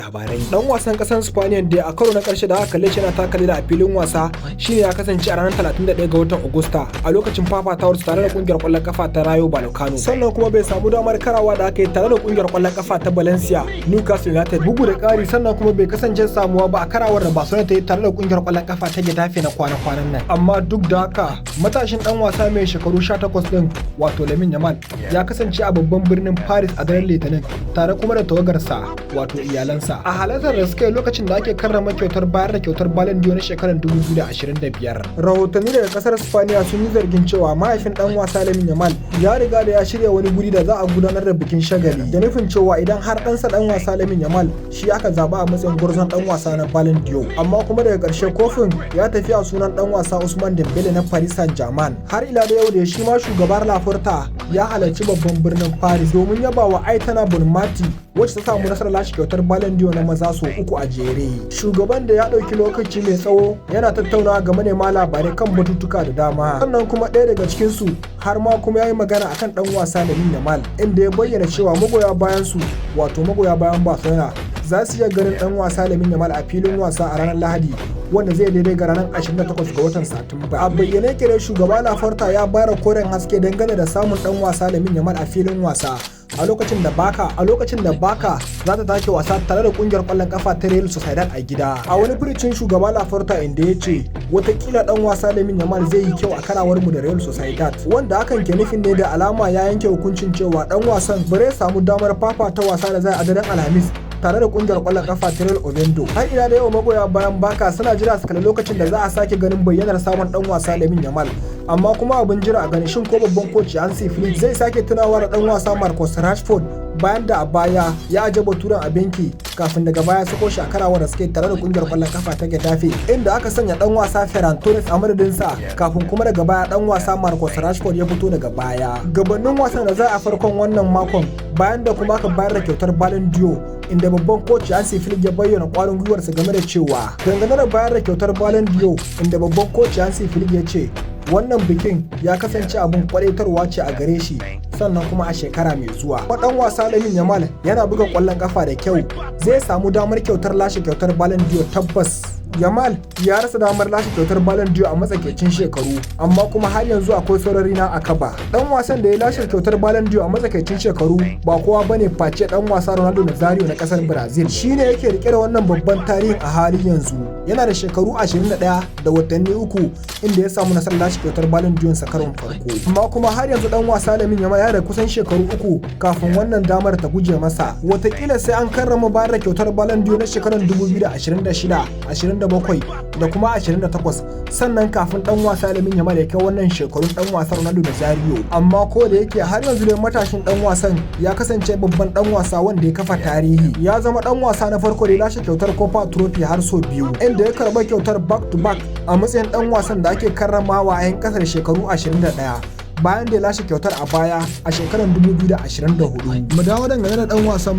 Labarai. Dan wasan kasar Spaniya da a karo na karshe da aka kalle shi yana taka leda a filin wasa shine ya kasance a ranar 31 ga watan Agusta a lokacin fafatawar su tare da kungiyar kwallon kafa ta Rayo Vallecano. Sannan kuma bai samu damar karawa da aka yi tare da kungiyar kwallon kafa ta Valencia, Newcastle United bugu da ƙari, sannan kuma bai kasance samuwa ba a karawar da Barcelona ta yi tare da kungiyar kwallon kafa ta Getafe na kwana-kwanan nan. Amma duk da haka matashin dan wasa mai shekaru 18 din wato Lamine Yamal ya kasance a babban birnin Paris a daren Litinin tare kuma da tawagarsa wato iyalansa a halartar da suka yi lokacin da ake karrama kyautar bayar da kyautar Ballon d'Or na shekarar 2025. Rahotanni daga kasar Spaniya sun yi zargin cewa mahaifin dan wasa Lamine Yamal ya riga da ya shirya wani guri da za a gudanar da bikin shagali da nufin cewa idan har ɗansa dan wasa Lamine Yamal shi aka zaba a matsayin gwarzon dan wasa na Ballon d'Or. Amma kuma daga ƙarshe kofin ya tafi a sunan dan wasa Ousmane Dembele na Paris Saint-Germain. Har ila da yau da shi ma shugabar Laporta ya halarci babban birnin Paris domin yaba wa Aitana Bonmati wacce ta samu nasarar lashe kyautar Ballon d'Or na maza sau 3 a jere. Shugaban da ya ɗauki lokaci mai tsawo yana tattaunawa ga manema labarai kan batutuka da dama. Sannan kuma ɗaya daga cikinsu har ma kuma ya yi magana akan ɗan wasa Lamine Yamal inda ya bayyana cewa magoya bayan su wato magoya bayan Barcelona za su iya ganin ɗan wasa Lamine Yamal a filin wasa a ranar Lahadi wanda zai daidai ga ranar 28 ga watan Satumba. A bayyane kere shugaba Laporta ya bayar koren haske dangane da samun ɗan wasa Lamine Yamal a filin wasa a lokacin da Baka za ta take wasa tare da kungiyar kwallon kafa ta Real Sociedad a gida. A wani furicin shugaba Laporta inda ya ce watakila dan wasa Lamine Yamal zai yi kyau a karawar mu da Real Sociedad, wanda hakan ke nufin ne da alama ya yanke hukuncin cewa dan wasan bare samu damar fafata wasa da zai a daren Alhamis tare da kungiyar kwallon kafa ta Real Oviedo. Har ila da yau magoya bayan Baka suna jira su kalli lokacin da za a sake ganin bayyanar sabon dan wasa Lamine Yamal. Amma kuma abin jira a gani shin ko babban koci Hansi Flick zai sake tunawa da dan wasa Marcus Rashford bayan da a baya ya aje baturen a benki kafin daga baya sako shi a karawar da suke tare da kungiyar kwallon kafa ta Getafe inda aka sanya dan wasa Ferran Torres a madadinsa kafin kuma daga baya dan wasa Marcus Rashford ya fito daga baya. Gabanin wasan da za a farkon wannan makon bayan da kuma aka bayar da kyautar Ballon d'Or inda babban koci Hansi Flick ya bayyana kwarin gwiwarsa game da cewa dangane da bayar da kyautar Ballon d'Or inda babban koci Hansi Flick ya ce wannan bikin ya kasance abin kwadaitarwa ce a gare shi sannan kuma a shekara mai zuwa. Wadan wasa Lamine Yamal yana buga kwallon kafa da kyau zai samu damar kyautar lashe kyautar Ballon d'Or tabbas. Yamal ya rasa damar lashe kyautar Ballon d'Or a matsakaicin shekaru amma kuma har yanzu akwai saurari na akaba. Dan wasan da ya lashe kyautar Ballon d'Or a matsakaicin shekaru ba kowa bane face dan wasa Ronaldo Nazario na kasar Brazil. Shine yake rike da wannan babban tarihin a halin yanzu. Yana da shekaru 21 da watanni 3 inda ya samu nasarar lashe kyautar Ballon d'Or sa karon farko. Amma kuma har yanzu dan wasa Lamine Yamal ya da kusan shekaru 3 kafin wannan damar ta guje masa. Wataƙila sai an karrama bayar da kyautar Ballon d'Or na shekarar 2026, 27 da kuma 28 sannan kafin dan wasa Lamine Yamal ya kai wannan shekarun dan wasan Ronaldo Nazario. Amma ko da yake har yanzu dai matashin dan wasan ya kasance babban dan wasa wanda ya kafa tarihi. Ya zama dan wasa na farko da ya lashe kyautar Copa Trophy har sau 2 inda ya karba kyautar back to back a matsayin dan wasan da ake karramawa a yan kasar shekaru 21 bayan da ya lashe kyautar a baya a shekarar 2024. Mu dawo dangane da dan wasan